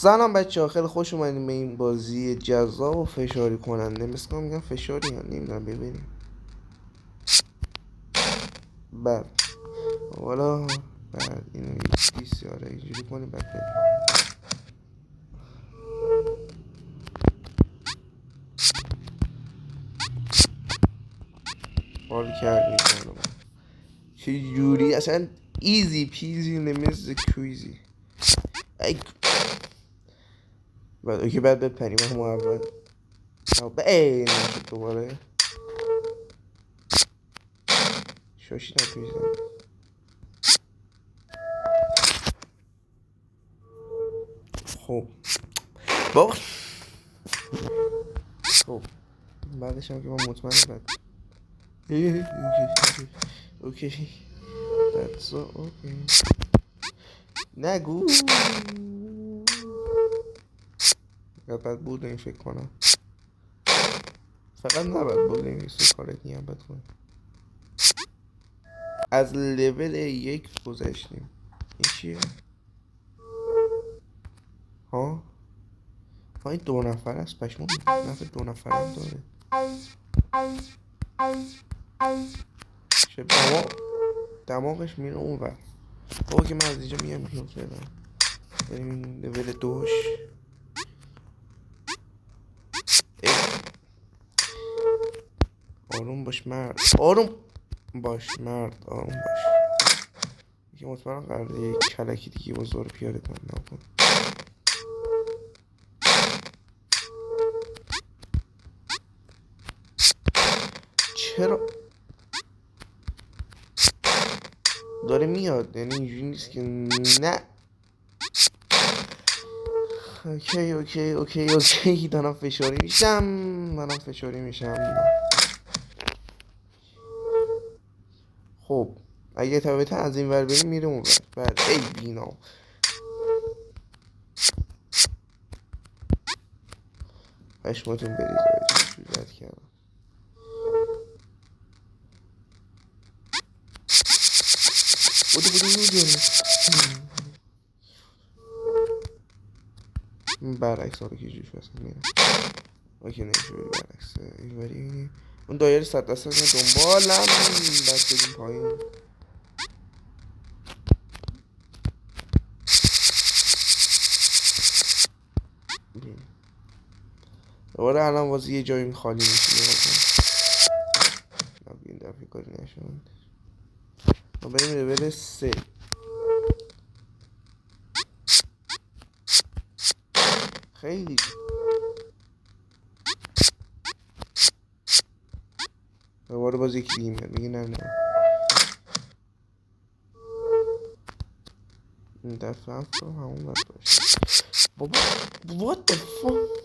سلام بچه ها، خیلی خوش اومدیم به این بازی جذاب و فشاری کننده. مثل که میگم فشاری ها، نمیدونم، ببینیم. بعد والا بعد اینو بیسیاره اینجوری کنیم. بعد بریم. حال کردیم کنم چه جوری اصلا ایزی پیزی نمیز کویزی. بعد اوکی، بعد بپریم همون اول. نشد دوباره شاشی نتویزم. خب با خب بعدش هم که من مطمئن بعد اوکی that's so okay. نگو بعد بود این فکر کنم فقط نباید بود این کارت نیم بد. از لول 1 گذشتیم. این چیه؟ ها این 2 نفر است. پشمون نفر 2 نفر هم داره. چه دماغش میره اون ور. بابا که من از اینجا میام بیرون فعلا. بریم این لول 2. آروم باش مرد، آروم باش مرد، آروم باش. یکی مطمئن قراره یک کلکی دیگه بزرگ پیاده کنه. نکن چرا داره میاد؟ یعنی اینجوری نیست که نه. اوکی دارم فشاری میشم. خب اگه طبیعتا از این ور بریم میره اون ور. بعد ای بینا پشماتون بریز. جوزت کردم. برعکس حالا که جوش بسن میرم. اوکی نمیشه بری برعکس این بری. اون دایره 100% دنبالم. بعد بگیم پایین. دوباره الان واسه یه جایی خالی میشه. این دفعه کاری نشد. ما بریم لول 3. خیلی دوباره باز یکی دیگه میاد میگه نه این دفعه هم تو همون باید باشه. بابا what the fuck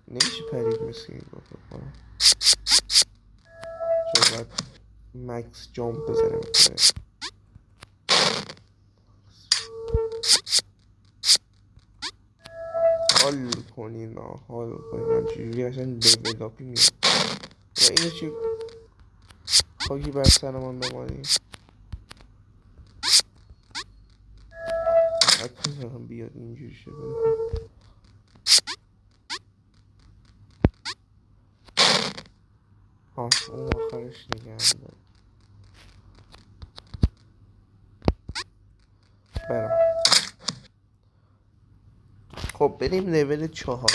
نمیشه پرید مثل این بابا. چرا باید مکس جامپ بزنه بکنه. حال کنین همچنجوری اصلا لیول اپی میاد. و اینو چی خاکی بر سرمان بمانیم. حتی هم بیاد اینجوری شه بره. اون آخرش نگه هم داره. برم. خب بریم لول 4.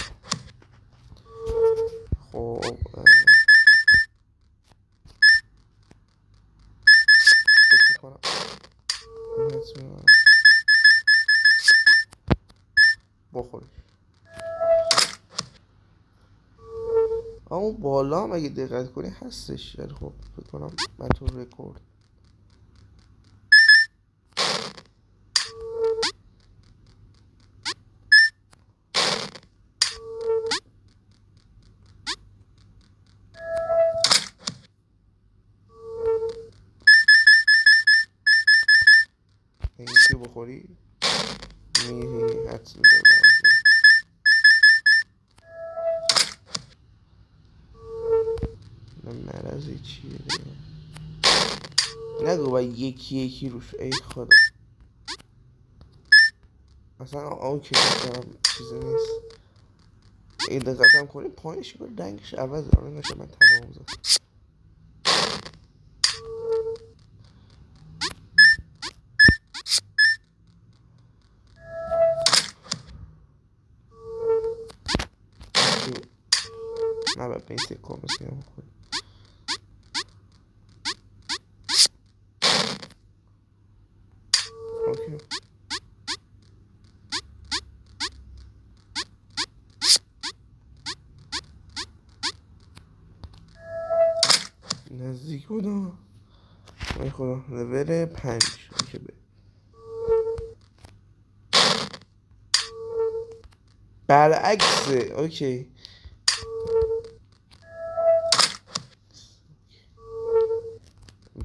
خب بخورش. اون بالا هم اگه دقت کنی هستش. خب فکر کنم من تو رکورد اینکه بخوری میری حدس میدادم. مرضی چیه دیگه نگو باید یکی روش. ای خدا اصلا اوکی دارم چیزی نیست. این دقیقتم کنی پایینش کنی رنگش عوض داره نشه من تمام زد. نه باید به این سکه هم بسیم بکنی. اوکی نزدیک بودم. ای خدا لول 5 اوکی به برعکسه. اوکی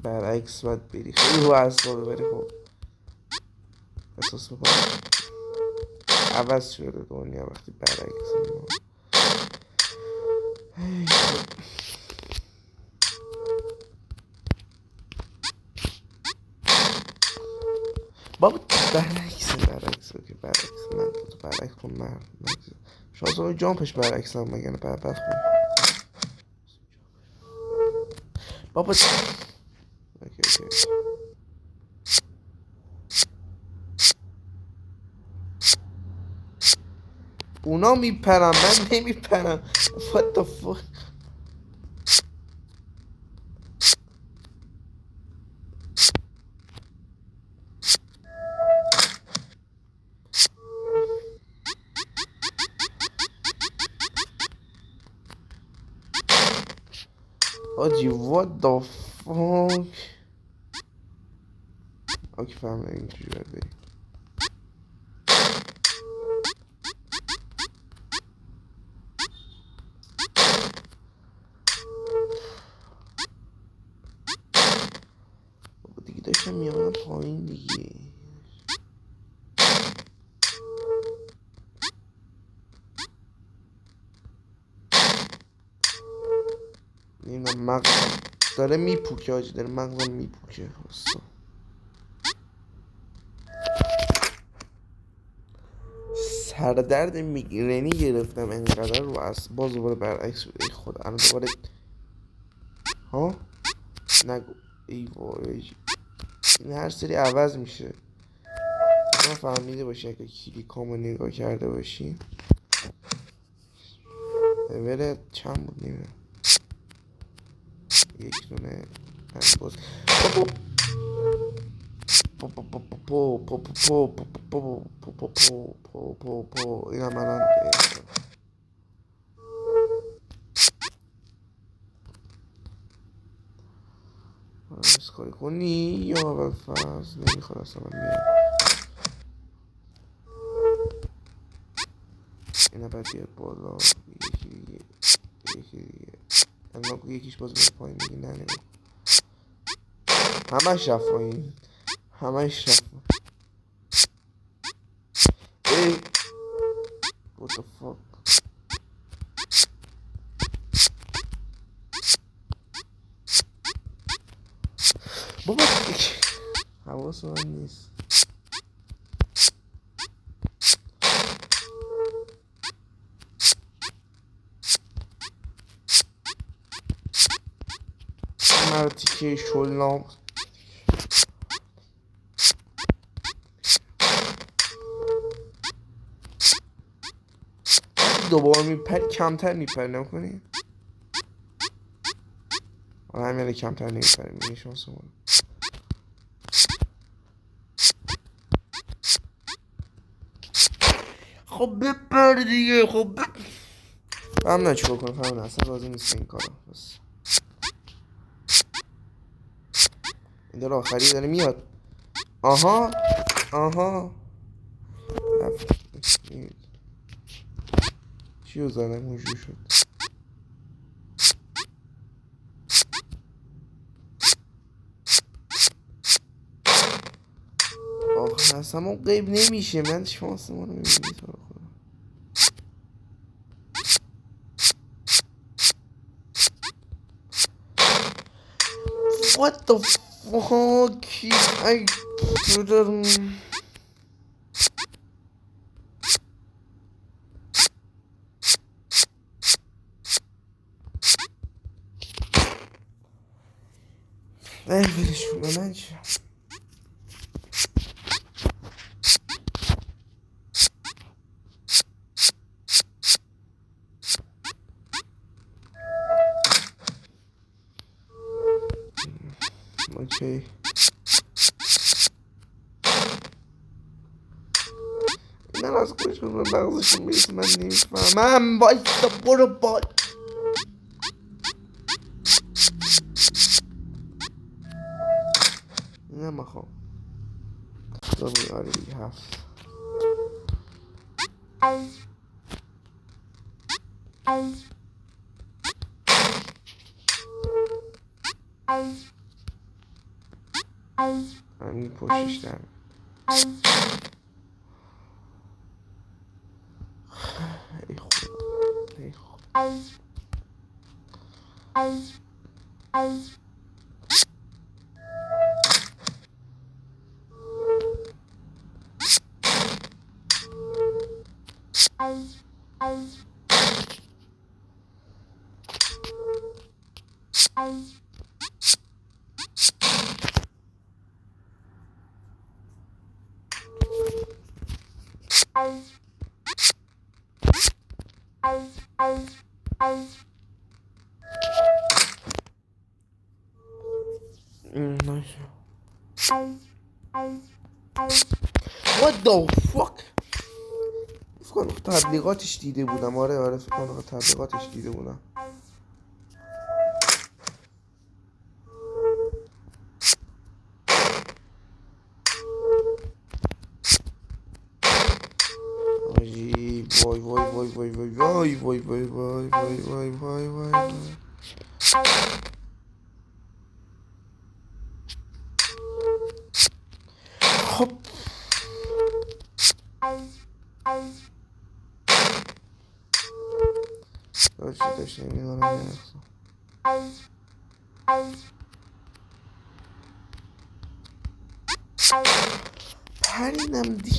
برعکس باید بری خیلی رو اعصابه ولی خب احساس میکنم عوض شده دنیا وقتی برعکسه. بابا برعکس که برعکس من تو برعکس کن من شانس رو جامپش برعکس هم مگه نه برعکس کن بابا اوکی اونا میپرم من نمیپرم. what the fuck. آجی what the fuck. اوکی فهمیدم اینجوری باید بری. بابا دیگه داشتم میامدم پایین دیگه. نمیدونم مغزم داره میپوکه آجی داره مغزم میپوکه. سردرد میگرنی گرفتم انقدر رو باز دوباره برعکس شده. ای خدا الان دوباره ها نگو ای وای این هر سری عوض میشه. ما فهمیده باشی اگه کلیکامو نگاه کرده باشی. لول چند بود نمیدونم یک دونه باز این هم الان کاری کنی یا اول فرض نمیخواد اصلا من میرم. اینا باید بیاد بالا یکی دیگه نگاه یکیش باز بیاد پایین میگی نه نگاه همش رفت پایین همش رفت ای what the fuck. بابا حواس من نیست. مرتی که شلنام دوباره میپر کمتر میپر نکنی همین کمتر نمیپریم میگه شانس مون. خب بپر دیگه خب هم نه چیکار کنم فهمم اصلا راضی نیست این کارا بس این داره آخری داره میاد. آها چیو زدم اونجور شد. آخه اصلا ما قیب نمیشه من شانس ما رو میبینی تو رو خدا. what the fuck I ولشون به من چه. اوکی من از کجا به مغزشون میرسه من نمیفهمم. وایستا برو بال. نمیخوام دومی آره دیگه 7. همین پشتش در ای خدا ای خدا. What the fuck؟ فکر کنم تبلیغاتش دیده بودم. آره فکر کنم تبلیغاتش دیده بودم. آجی وای وای وای وای وای وای وای وای وای وای وای وای وای. خب داشته میدونم پرینم دیگه.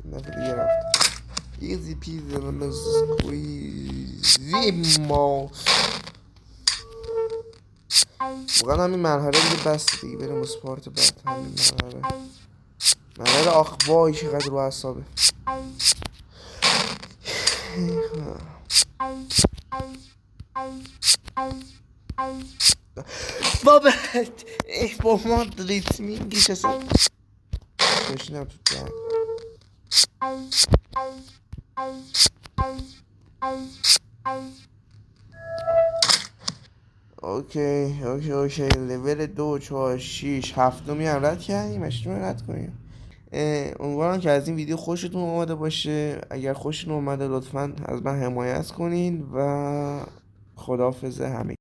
نفر دیگه رفت. ایزی پیزی من سکویزی ما واقعا همین مرحله دیگه بس دیگه بریم اسپارت بعد. همین مرحله آخ وای چقدر رو اعصابه. بابت با ما ریتمینگش اصلا بشینم تو جنگ. اوکی لول 2 4 6 هفتمی هم رد کردیم. هشتمی رد کنیم. امیدوارم که از این ویدیو خوشتون اومده باشه. اگر خوشتون اومده لطفا از من حمایت کنین و خداحافظ همگی.